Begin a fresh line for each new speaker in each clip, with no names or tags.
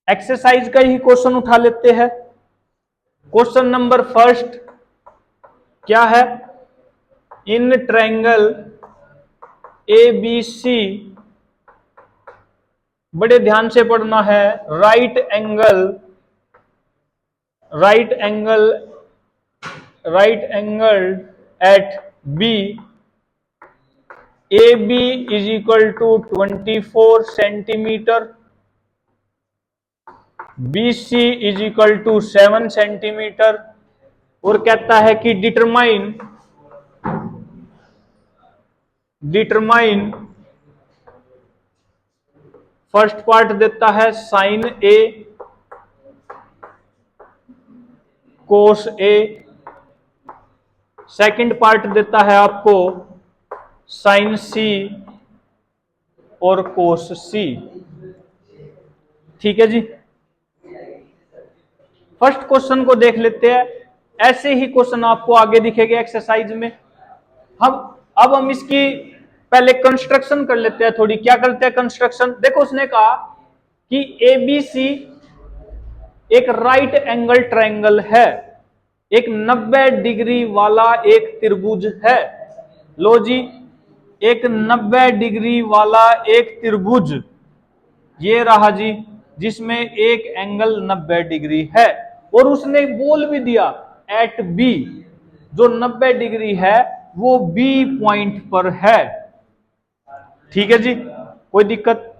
Exercise का ही question उठा लेते हैं। क्वेश्चन नंबर फर्स्ट क्या है? इन ट्रायंगल ABC, बड़े ध्यान से पढ़ना है, right angle at B, AB is equal to 24 centimetre, BC is equal to 7 centimetre, और कहता है कि डिटरमाइन फर्स्ट पार्ट देता है sine A cos A, second part देता है आपको साइन C और कोस C। ठीक है जी। फर्स्ट क्वेश्चन को देख लेते हैं। ऐसे ही क्वेश्चन आपको आगे दिखेगा एक्सरसाइज में। अब हम इसकी पहले कंस्ट्रक्शन कर लेते हैं थोड़ी। क्या करते हैं कंस्ट्रक्शन? देखो उसने कहा कि ABC एक राइट एंगल ट्रायंगल है, एक 90 डिग्री वाला एक त्रिभुज है। लो जी, एक 90 डिग्री वाला एक त्रिभुज ये रहा जी, जिसमें एक एंगल 90 डिग्री है, और उसने बोल भी दिया एट B, जो 90 डिग्री है वो B पॉइंट पर है। ठीक है जी, कोई दिक्कत?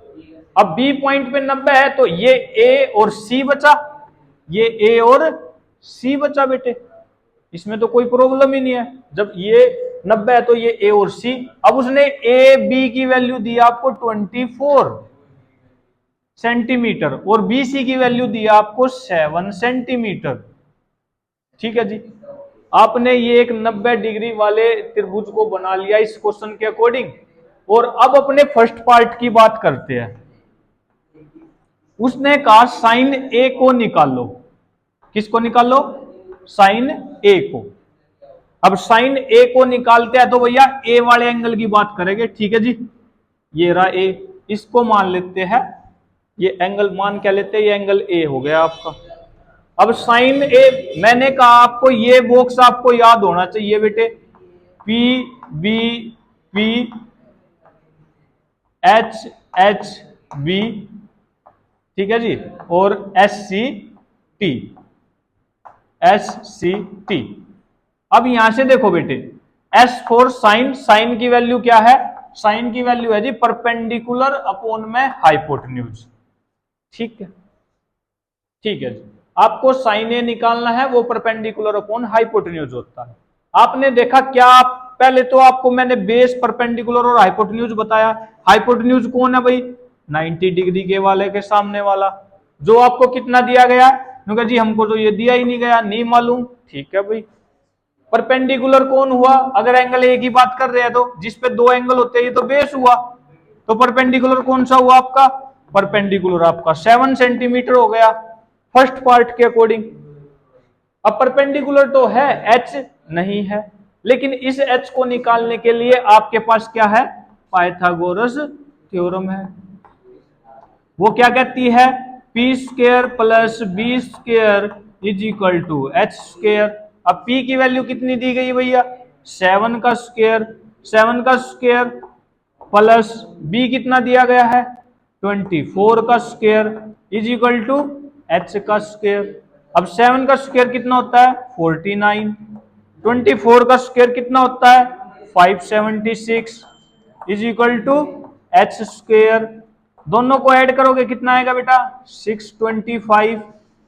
अब B पॉइंट पे 90 है तो ये A और C बचा, ये A और C बचा बेटे, इसमें तो कोई प्रॉब्लम ही नहीं है। जब ये 90 है तो ये A और C। अब उसने A B की वैल्यू दी आपको 24 सेंटीमीटर और BC की वैल्यू दी आपको 7 सेंटीमीटर। ठीक है जी, आपने ये एक 90 डिग्री वाले त्रिभुज को बना लिया इस क्वेश्चन के अकॉर्डिंग। और अब अपने फर्स्ट पार्ट की बात करते हैं। उसने कहा साइन A को निकालो। किसको निकालो? साइन A को। अब साइन A को निकालते हैं तो भैया A वाले एंगल की बात करेंगे। ठीक है जी, ये रहा A, इसको मान लेते हैं, ये एंगल मान क्या लेते हैं, ये एंगल A हो गया आपका। अब साइन A, मैंने कहा आपको ये बॉक्स आपको याद होना चाहिए बेटे, PB HHB, ठीक है जी, और SCT। अब यहां से देखो बेटे, S फॉर साइन, साइन की वैल्यू क्या है? साइन की वैल्यू है जी परपेंडिकुलर अपॉन में हाइपोटेन्यूज। ठीक है, ठीक है जी, आपको साइन ए निकालना है, वो परपेंडिकुलर अपॉन हाइपोटेन्यूज होता है। आपने देखा क्या, पहले तो आपको मैंने बेस, परपेंडिकुलर और हाइपोटेन्यूज बताया। हाइपोटेन्यूज कौन है भाई? 90 डिग्री के वाले के सामने वाला, जो आपको कितना दिया गया? क्योंकि जी हमको तो ये दिया ही नहीं गया, नहीं मालूम। ठीक है भाई, परपेंडिकुलर कौन हुआ? अगर एंगल ए की बात कर रहे हैं तो जिस पे दो एंगल होते हैं, ये तो बेस हुआ, तो परपेंडिकुलर कौन सा हुआ आपका? परपेंडिकुलर आपका 7 सेंटीमीटर हो गया फर्स्ट पार्ट के अकॉर्डिंग। अब परपेंडिकुलर तो है, H नहीं है, लेकिन इस H को निकालने के लिए आपके पास क्या है? पाइथागोरस थ्योरम है। वो क्या कहती है? P square plus B square is equal to H square. अब P की वैल्यू कितनी दी गई भैया? 7 का स्क्वायर, 7 का स्क्वायर प्लस B कितना दिया गया है? 24 का square is equal to H का स्क्वायर। अब 7 का स्क्वायर कितना होता है? 49। 24 का स्क्वायर कितना होता है? 576 is equal to H square. दोनों को ऐड करोगे कितना आएगा बेटा? 625।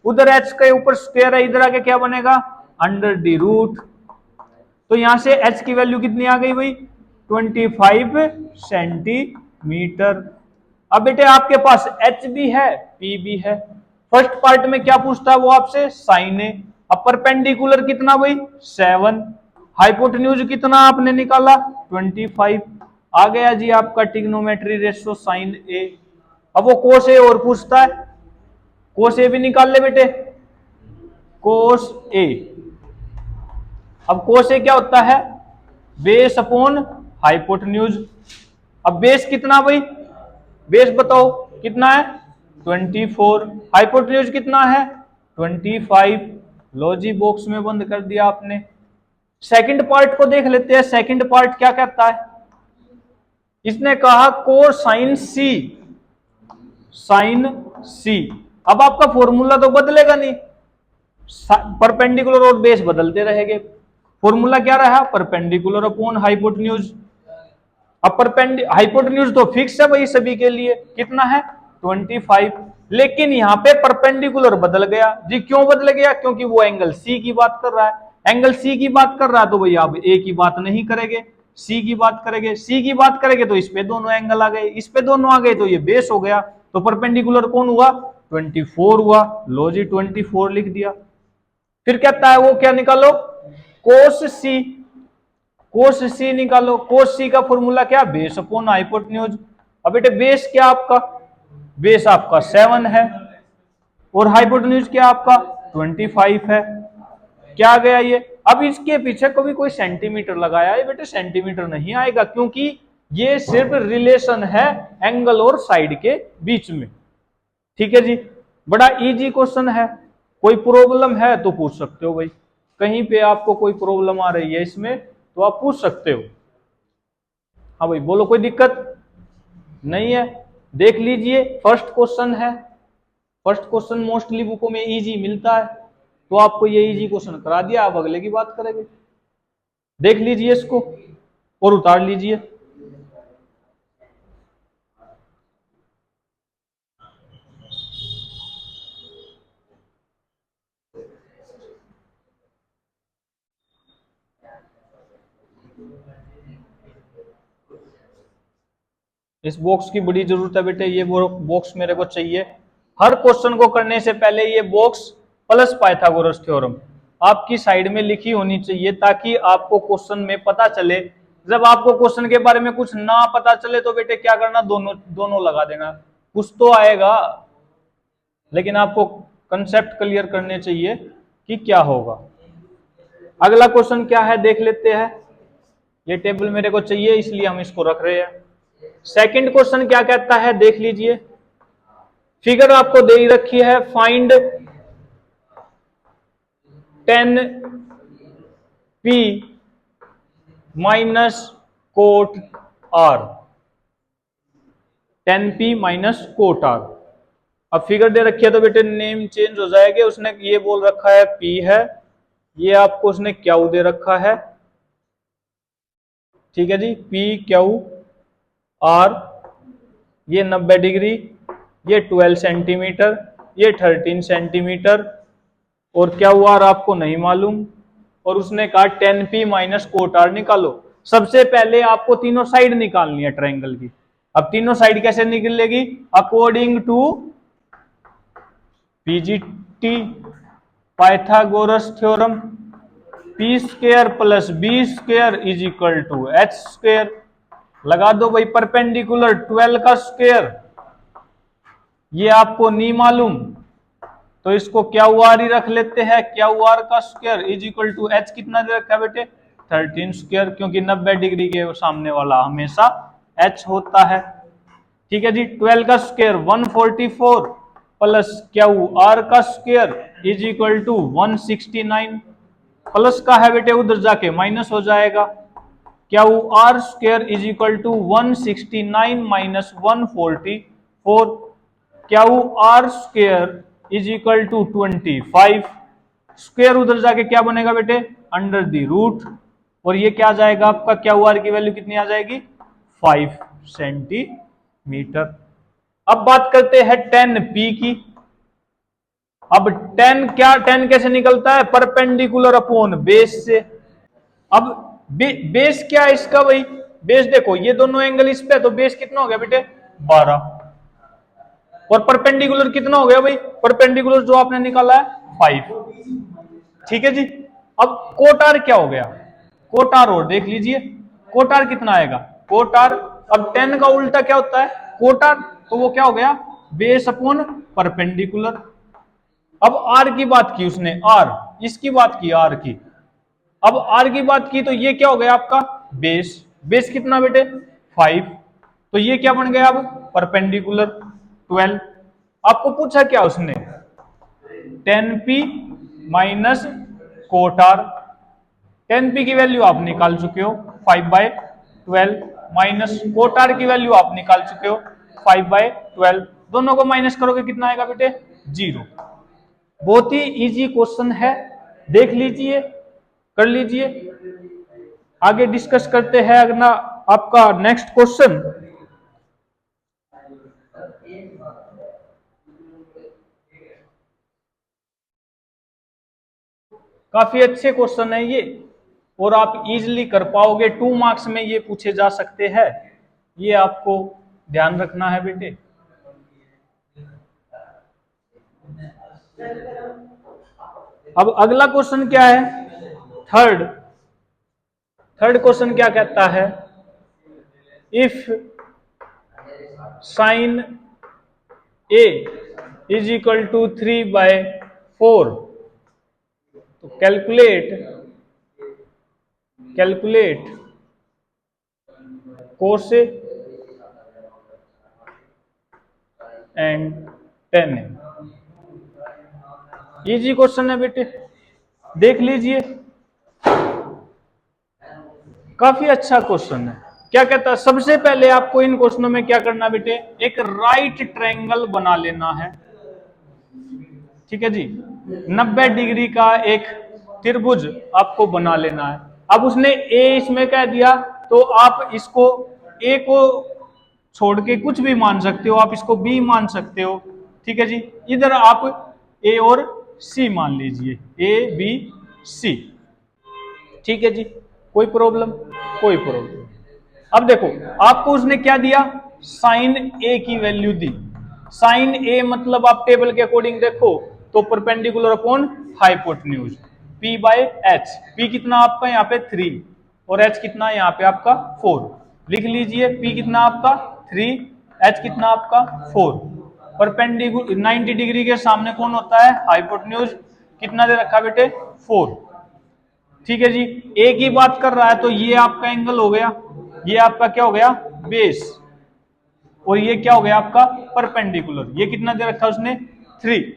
उधर H के ऊपर स्क्वायर है, इधर आके क्या बनेगा? Under the root. तो यहां से H की वैल्यू कितनी आ गई भाई? 25 सेंटीमीटर। अब बेटे आपके पास H भी है, P भी है। फर्स्ट पार्ट में क्या पूछता है वो आपसे? साइन ए। अब परपेंडिकुलर कितना भाई? 7। हाइपोटेन्यूज कितना आपने निकाला? 25। आ गया जी आपका ट्रिग्नोमेट्री रेशियो साइन ए। अब वो कोस ए और पूछता है, कोस ए भी निकाल ले बेटे, कोस ए। अब कोस ए क्या होता है? Base upon hypotenuse. अब बेस कितना भाई? बेस बताओ कितना है? 24, हाइपोटेन्यूज कितना है 25। लो जी बॉक्स में बंद कर दिया आपने। सेकंड पार्ट को देख लेते हैं, सेकंड पार्ट क्या कहता है। इसने कहा कोसाइन सी, साइन सी। अब आपका फॉर्मूला तो बदलेगा नहीं, परपेंडिकुलर और बेस बदलते रहेंगे। फॉर्मूला क्या रहा, परपेंडिकुलर अपॉन हाइपोटेन्यूज। अब हाइपोटेन्यूज तो फिक्स है भाई सभी के लिए, कितना है 25। लेकिन यहां पे परपेंडिकुलर बदल गया जी। क्यों बदल गया, क्योंकि वो एंगल सी की बात कर रहा है। एंगल सी की बात कर रहा है तो भाई आप ए की बात नहीं करेंगे, सी की बात करेंगे। सी की बात करेंगे तो इस पे दोनों एंगल आ गए, इस पे दोनों आ गए तो ये बेस हो गया। तो परपेंडिकुलर कौन हुआ 24 हुआ। लो जी 24 लिख दिया। फिर कहता है वो क्या निकालो, कोस सी। कोस सी निकालो। कोस सी का फॉर्मूला क्या, बेस अपॉन हाइपोटेन्यूज। अब बेटे बेस क्या आपका, बेस आपका 7 है और हाइपोटेन्यूज क्या आपका 25 है। क्या आ गया ये। अब इसके पीछे कभी कोई सेंटीमीटर लगाया है बेटे, सेंटीमीटर नहीं आएगा, क्योंकि ये सिर्फ रिलेशन है एंगल और साइड के बीच में। ठीक है जी, बड़ा इजी क्वेश्चन है। कोई प्रॉब्लम है तो पूछ सकते हो भाई, कहीं पे आपको कोई प्रॉब्लम आ रही है इसमें तो आप पूछ सकते हो। हाँ भाई बोलो, कोई दिक्कत नहीं है। देख लीजिए फर्स्ट क्वेश्चन है। फर्स्ट क्वेश्चन मोस्टली बुकों में इजी मिलता है, तो आपको ये इजी क्वेश्चन करा दिया, आप अगले की बात करेंगे। देख लीजिए इसको और उतार लीजिए। इस बॉक्स की बड़ी जरूरत है बेटे, ये बॉक्स मेरे को चाहिए। हर क्वेश्चन को करने से पहले ये बॉक्स प्लस पाइथागोरस थ्योरम आपकी साइड में लिखी होनी चाहिए, ताकि आपको क्वेश्चन में पता चले। जब आपको क्वेश्चन के बारे में कुछ ना पता चले तो बेटे क्या करना, दोनों दोनों लगा देना। कुछ तो आएगा, लेकिन आपको कंसेप्ट क्लियर करने चाहिए कि क्या होगा। अगला क्वेश्चन क्या है देख लेते हैं। ये टेबल मेरे को चाहिए इसलिए हम इसको रख रहे हैं। सेकंड क्वेश्चन क्या कहता है देख लीजिए। फिगर आपको दे रखी है, find 10p minus cot R. 10p minus cot R. अब फिगर दे रखी है तो बेटे नेम चेंज हो जाएगा। उसने ये बोल रखा है p है, ये आपको उसने क्यू दे रखा है। ठीक है जी, p क्यू आर, ये 90 डिग्री, ये 12 सेंटीमीटर, ये 13 सेंटीमीटर, और क्या हुआ आपको नहीं मालूम। और उसने कहा 10p माइनस कोट आर निकालो। सबसे पहले आपको तीनों साइड निकालनी है ट्रायंगल की। अब तीनों साइड कैसे निकलेगी, अकॉर्डिंग टू पीजीटी Pythagoras theorem, P square plus B square is equal to H square. लगा दो भाई, परपेंडिकुलर 12 का स्क्वायर, ये आपको नहीं मालूम तो इसको क्यू आर ही रख लेते हैं। क्यू आर का square is equal to H कितना दे रखा है बेटे 13 स्क्वायर, क्योंकि 90 डिग्री के सामने वाला हमेशा एच होता है। ठीक है जी, 12 का स्क्वायर 144 प्लस क्यू आर का square is equal to 169। Plus का है बेटे उधर जाके माइनस हो जाएगा। Q R square is equal to 169 minus 144। Q R square is equal to 25। Square उधर जाके क्या बनेगा बेटे अंडर द रूट, और ये क्या आ जाएगा आपका क्यू आर की वैल्यू कितनी आ जाएगी 5 सेंटीमीटर। अब बात करते हैं 10p की। अब 10 क्या, 10 कैसे निकलता है परपेंडिकुलर अपॉन बेस से। अब बेस क्या है इसका भाई, बेस देखो ये दोनों एंगल इस पे, तो बेस कितना हो गया बेटे 12, और परपेंडिकुलर कितना हो गया भाई, परपेंडिकुलर जो आपने निकाला है 5। ठीक है जी, अब कोटार क्या हो गया, कोटार और देख लीजिए कोटार कितना आएगा। कोटार, अब 10 का उल्टा क्या होता है कोटार, तो वो क्या हो गया बेस अपॉन परपेंडिकुलर। अब आर की बात की उसने, आर इसकी बात की आर की, अब आर की बात की तो ये क्या हो गया आपका बेस। बेस कितना बेटे 5, तो ये क्या बन गया अब परपेंडिकुलर 12। आपको पूछा क्या उसने, tan P minus cot R. Tan P की वैल्यू आप निकाल चुके हो 5/12 माइनस कोट आर की वैल्यू आप निकाल चुके हो 5/12। दोनों को माइनस करोगे कितना आएगा बेटे, 0। बहुत ही इजी क्वेश्चन है, देख लीजिए, कर लीजिए। आगे डिस्कस करते हैं अगला आपका नेक्स्ट क्वेश्चन। काफी अच्छे क्वेश्चन है ये, और आप इजीली कर पाओगे। 2 मार्क्स में ये पूछे जा सकते हैं, ये आपको ध्यान रखना है बेटे। अब अगला क्वेश्चन क्या है, थर्ड क्वेश्चन क्या कहता है, if sine A is equal to 3/4, तो calculate cos A and tan A. Easy question है बेटे, देख लीजिए, काफी अच्छा क्वेश्चन है। क्या कहता है, सबसे पहले आपको इन क्वेश्चनों में क्या करना बेटे, एक राइट ट्रायंगल बना लेना है। ठीक है जी, 90 डिग्री का एक त्रिभुज आपको बना लेना है। अब उसने ए इसमें कह दिया, तो आप इसको ए को छोड़ के कुछ भी मान सकते हो, आप इसको बी मान सकते हो। ठीक है जी, इधर आप ए और सी मान लीजिए, ए बी सी। ठीक है जी, कोई प्रॉब्लम, कोई प्रॉब्लम। अब देखो, आपको उसने क्या दिया, साइन ए की वैल्यू दी। साइन ए मतलब आप टेबल के अकॉर्डिंग देखो तो perpendicular upon hypotenuse, P by H. P कितना आपका यहाँ पे 3 और एच कितना यहाँ पे आपका 4। लिख लीजिए, पी कितना आपका 3, एच कितना आपका 4। परपेंडिकुलर 90 डिग्री के सामने कौन होता है, हाइपोटेन्यूज। कितना दे रखा बेटे, 4। ठीक है जी, ए की बात कर रहा है तो ये आपका एंगल हो गया, ये आपका क्या हो गया, बेस, और ये क्या हो गया आपका परपेंडिकुलर। ये कितना दे रखा उसने, 3।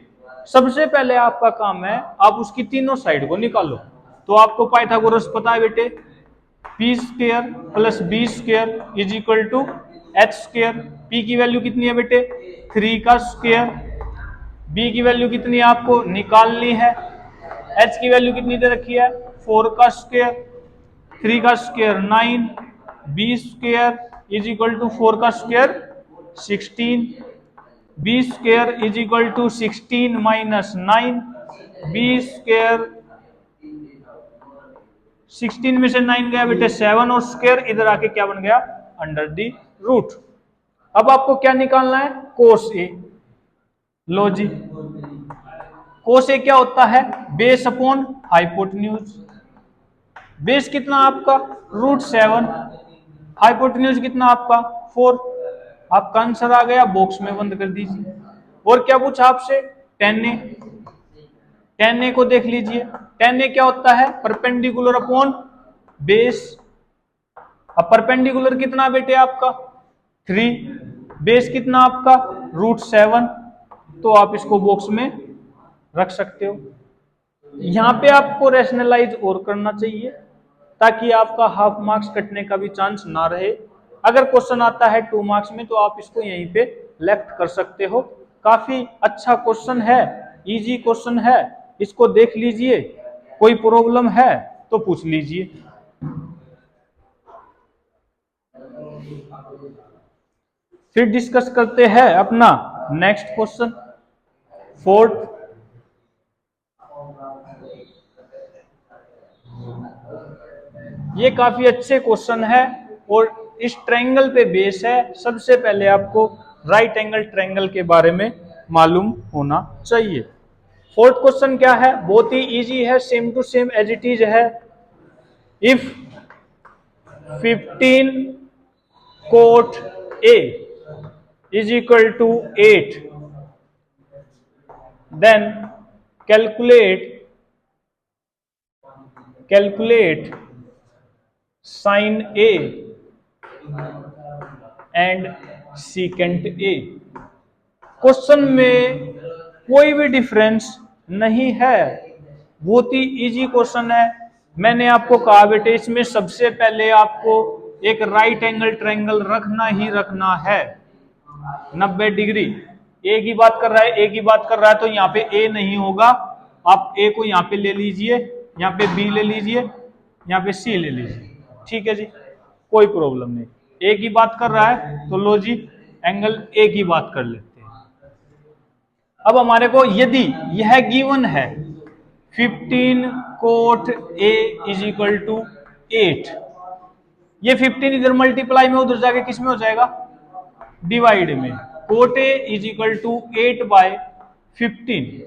सबसे पहले आपका काम है, आप उसकी तीनों साइड को निकालो। तो आपको पाइथागोरस पता है बेटे, P square plus B square is equal to H square. P की वैल्यू कितनी है बेटे, 3 का स्क्वायर। बी की वैल्यू कितनी आपको निकालनी है, एच की वैल्यू कितनी दे रखी है, 4 का स्क्वायर। 3 का square 9, B square is equal to 4 का square 16। B square is equal to 16 minus 9। B square 16 में से 9 गया बेटे 7, और स्क्वायर इधर आके क्या बन गया, अंडर दी रूट। अब आपको क्या निकालना है, कोस ए। लो जी, कोस ए क्या होता है, बेस अपॉन हाइपोटेन्यूज। बेस कितना आपका, √7। हाइपोटेन्यूज कितना आपका 4। आपका आंसर आ गया, बॉक्स में बंद कर दीजिए। और क्या पूछा आपसे, टेन ए। टेन ए को देख लीजिए, टेन ए क्या होता है, परपेंडिकुलर अपॉन बेस। अब परपेंडिकुलर कितना बेटे आपका 3, बेस कितना आपका √7। तो आप इसको बॉक्स में रख सकते हो। यहां पे आपको रैशनलाइज और करना चाहिए, ताकि आपका हाफ मार्क्स कटने का भी चांस ना रहे। अगर क्वेश्चन आता है 2 मार्क्स में तो आप इसको यहीं पे लेफ्ट कर सकते हो। काफी अच्छा क्वेश्चन है, इजी क्वेश्चन है, इसको देख लीजिए। कोई प्रॉब्लम है तो पूछ लीजिए। फिर डिस्कस करते हैं अपना नेक्स्ट क्वेश्चन, फोर्थ। ये काफी अच्छे क्वेश्चन है और इस ट्रायंगल पे बेस है। सबसे पहले आपको राइट एंगल ट्रायंगल के बारे में मालूम होना चाहिए। फोर्थ क्वेश्चन क्या है, बहुत ही इजी है, same to same as it is है। If 15 cot A is equal to 8, then calculate sin A and secant A। Question में कोई भी डिफरेंस नहीं है, बहुत ही इजी क्वेश्चन है। मैंने आपको कहा बेटे इसमें सबसे पहले आपको एक राइट एंगल ट्रायंगल रखना ही रखना है 90 डिग्री। एक ही बात कर रहा है, एक ही बात कर रहा है, तो यहाँ पे ए नहीं होगा, आप ए को यहाँ पे ले लीजिए, यहाँ पे बी ले लीजिए, यहाँ पे सी ले लीजिए, ठीक है जी, कोई प्रॉब्लम नहीं। एक ही बात कर रहा है तो लो जी एंगल एक ही बात कर लेते हैं। अब हमारे को यदि यह गिवन है 15 cot A is equal to 8, ये 15 इधर मल्टीप्लाई में उधर जाके किस में हो जाएगा, डिवाइड में। Cot A is equal to 8/15,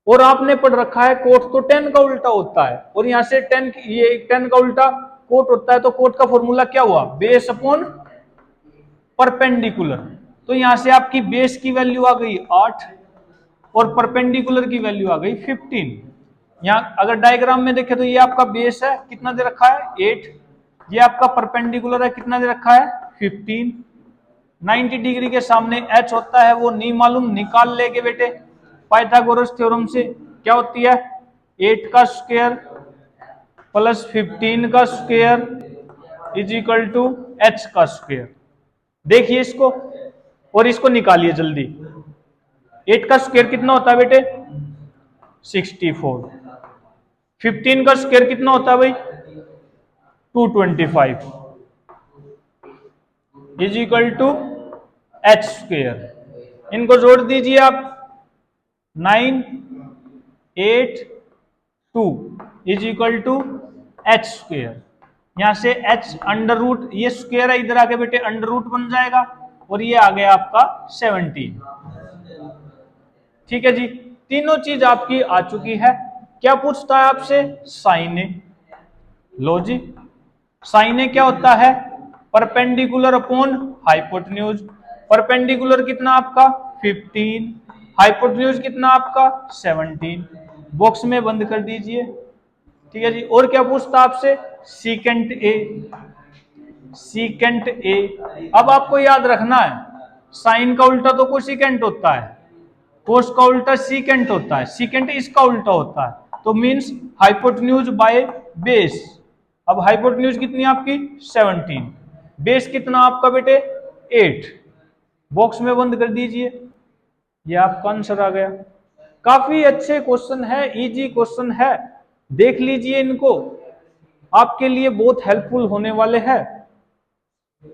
और आपने पढ़ रखा है कोट तो 10 का उल्टा होता है, और यहां से 10 ये 10 का उल्टा कोट होता है, तो कोट का फॉर्मूला क्या हुआ, बेस अपॉन परपेंडिकुलर। तो यहां से आपकी बेस की वैल्यू आ गई 8 और परपेंडिकुलर की वैल्यू आ गई 15। यहां अगर डायग्राम में देखें तो ये आपका बेस है, कितना दे रखा है 8, ये आपका परपेंडिकुलर है, कितना दे रखा है 15। 90 डिग्री के सामने h होता है, वो नहीं मालूम, निकाल लेंगे बेटे पाइथागोरस थ्योरम से। क्या होती है 8 का स्क्वायर प्लस 15 का square is equal to h का स्क्वायर। देखिए इसको और इसको निकालिए जल्दी। 8 का स्क्वायर कितना होता है बेटे 64, 15 का स्क्वायर कितना होता है भाई 225 is equal to h square. इनको जोड़ दीजिए आप 9 8 2 is equal to h square. यहां से h अंडर रूट, ये स्क्वायर है इधर आके बेटे अंडर रूट बन जाएगा, और ये आ गया आपका 17। ठीक है जी, तीनों चीज आपकी आ चुकी है। क्या पूछता है आपसे साइन ए, लो जी साइन ए क्या होता है परपेंडिकुलर अपॉन हाइपोटेन्यूज। परपेंडिकुलर कितना आपका 15, हाइपोटेन्यूज कितना आपका 17, बॉक्स में बंद कर दीजिए। ठीक है जी, और क्या पूछता आपसे सीकेंट ए, सीकेंट ए। अब आपको याद रखना है साइन का उल्टा तो कोसिकेंट होता है, कोस का उल्टा सीकेंट होता है, सीकेंट इसका उल्टा होता है, तो मींस हाइपोटेन्यूज बाय बेस। अब हाइपोटेन्यूज कितनी आपकी 17, बेस कितना आपका बेटे 8, बॉक्स में बंद कर दीजिए, ये आपका आंसर आ गया। काफी अच्छे क्वेश्चन है, इजी क्वेश्चन है, देख लीजिए इनको, आपके लिए बहुत हेल्पफुल होने वाले हैं।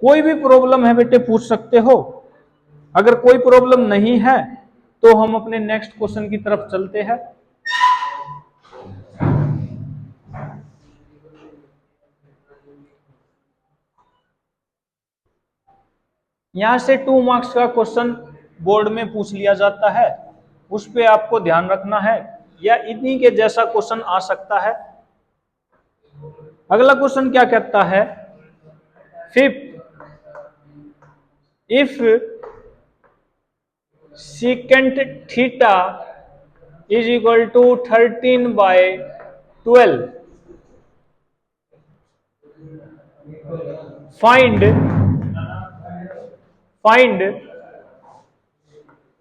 कोई भी प्रॉब्लम है बेटे पूछ सकते हो, अगर कोई प्रॉब्लम नहीं है तो हम अपने नेक्स्ट क्वेश्चन की तरफ चलते हैं। यहां से 2 मार्क्स का क्वेश्चन बोर्ड में पूछ लिया जाता है, उस पे आपको ध्यान रखना है, या इन्हीं के जैसा क्वेश्चन आ सकता है। अगला क्वेश्चन क्या कहता है, fifth, if secant theta is equal to 13/12 find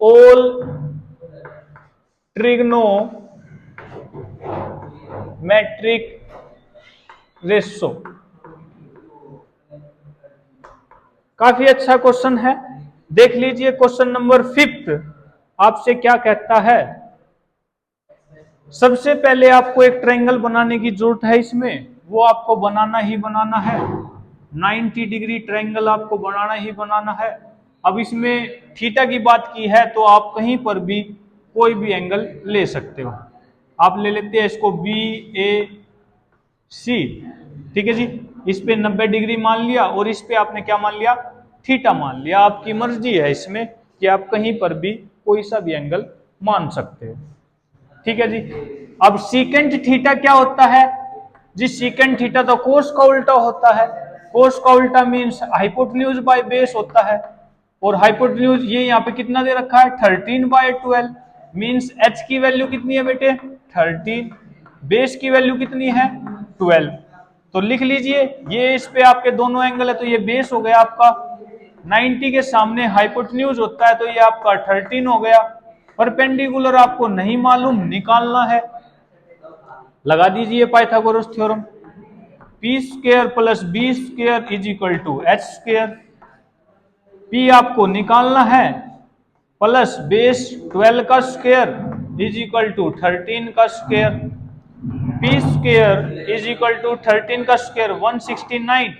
all trigonometric ratio. काफी अच्छा क्वेश्चन है, देख लीजिए क्वेश्चन नंबर 5 आपसे क्या कहता है। सबसे पहले आपको एक ट्रायंगल बनाने की जरूरत है, इसमें वो आपको बनाना ही बनाना है, 90 डिग्री ट्रायंगल आपको बनाना ही बनाना है। अब इसमें थीटा की बात की है तो आप कहीं पर भी कोई भी एंगल ले सकते हो, आप ले लेते हैं इसको BAC, ठीक है जी, इस पे 90 डिग्री मान लिया और इस पे आपने क्या मान लिया थीटा मान लिया। आपकी मर्जी है इसमें कि आप कहीं पर भी कोई सा भी एंगल मान सकते हो, ठीक है जी। अब सीकेंट थीटा क्या होता है जी, सीकेंट थीटा तो कोस का उल्टा होता है, कोस का उल्टा मीन्स हाइपोटेन्यूज बाय बेस होता है, और हाइपोटेन्यूज ये यहाँ पे कितना दे रखा है 13/12, मीन्स h की वैल्यू कितनी है बेटे 13, बेस की वैल्यू कितनी है 12। तो लिख लीजिए ये इस पे आपके दोनों एंगल है, तो ये बेस हो गया आपका 90 के सामने हाइपोटेन्यूज होता है तो ये आपका 13 हो गया। परपेंडिकुलर आपको नहीं मालूम, निकालना है, लगा दीजिए Pythagoras theorem. P square plus B square is equal to H square. P आपको निकालना है, प्लस बेस 12 का स्क्वायर इज इक्वल टू 13 का square. P square is equal to 13 का स्क्वायर 169,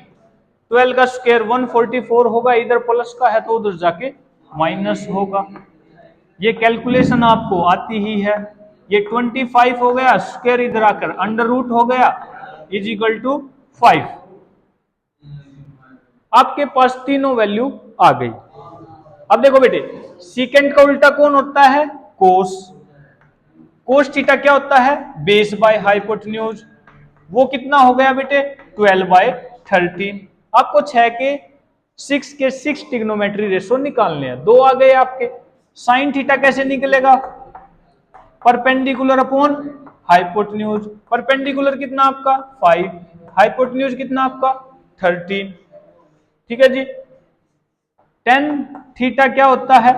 12 का स्क्वायर 144 होगा, इधर प्लस का है तो उधर जाके माइनस होगा। ये कैलकुलेशन आपको आती ही है। ये 25 हो गया, स्क्वायर इधर आकर अंडर रूट हो गया, इज इक्वल टू 5। आपके पास तीनों वैल्यू आ गई। अब देखो बेटे, सीकेंड का उल्टा कौन होता है? कोस। कोस थीटा क्या होता है? Base by hypotenuse. वो कितना हो गया बेटे? 12/13। आपको 6 के 6 ट्रिग्नोमेट्री रेशो निकालने हैं। 2 आ गए आपके। साइन थीटा कैसे निकलेगा? Perpendicular upon hypotenuse. परपेंडिकुलर कितना आपका? 5, हाइपोटेन्यूज कितना आपका? 13। ठीक है जी। टेन थीटा क्या होता है?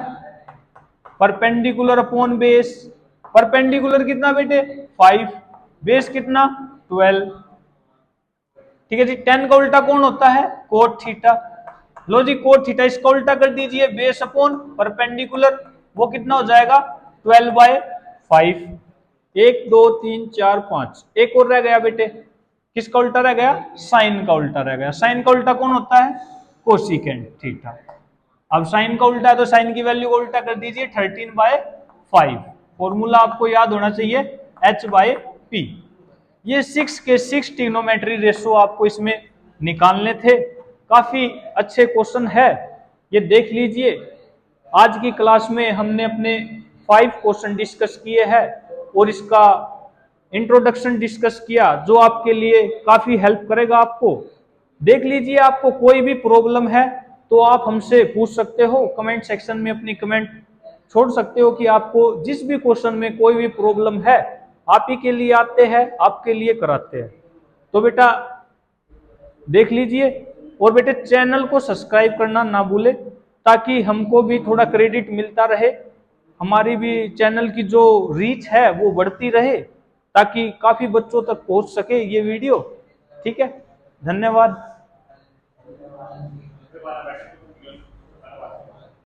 Perpendicular upon base. परपेंडिकुलर कितना बेटे? 5, बेस कितना? 12। ठीक है जी। 10 का उल्टा कौन होता है? Cot theta. लो जी, कोट थीटा, इसका उल्टा कर दीजिए, बेस अपॉन परपेंडिकुलर, वो कितना हो जाएगा? 12/5। 1 2 3 4 5, एक और रह गया बेटे। किसका उल्टा रह गया? साइन का उल्टा रह गया। साइन का उल्टा कौन होता है? Cosecant theta. अब साइन का उल्टा है तो साइन की वैल्यू को उल्टा कर दीजिए, 13/5। फॉर्मूला आपको याद होना चाहिए, H/P। ये 6 के 6 ट्रिग्नोमेट्री रेशो आपको इसमें निकालने थे। काफी अच्छे क्वेश्चन है, ये देख लीजिए। आज की क्लास में हमने अपने 5 क्वेश्चन डिस्कस किए हैं और इसका इंट्रोडक्शन डिस्कस किया, जो आपके लिए काफी हेल्प करेगा आपको। देख लीजिए, आपको कोई भी प्रॉब्लम है तो आप हमसे पूछ सकते हो, कमेंट सेक्शन में अपनी कमेंट छोड़ सकते हो कि आपको जिस भी क्वेश्चन में कोई भी प्रॉब्लम है, आप ही के लिए आते हैं, आपके लिए कराते हैं। तो बेटा देख लीजिए, और बेटे चैनल को सब्सक्राइब करना ना भूले, ताकि हमको भी थोड़ा क्रेडिट मिलता रहे, हमारी भी चैनल की जो रीच है वो बढ़ती रहे, ताकि काफी बच्चों तक पहुंच सके ये वीडियो। ठीक है, धन्यवाद।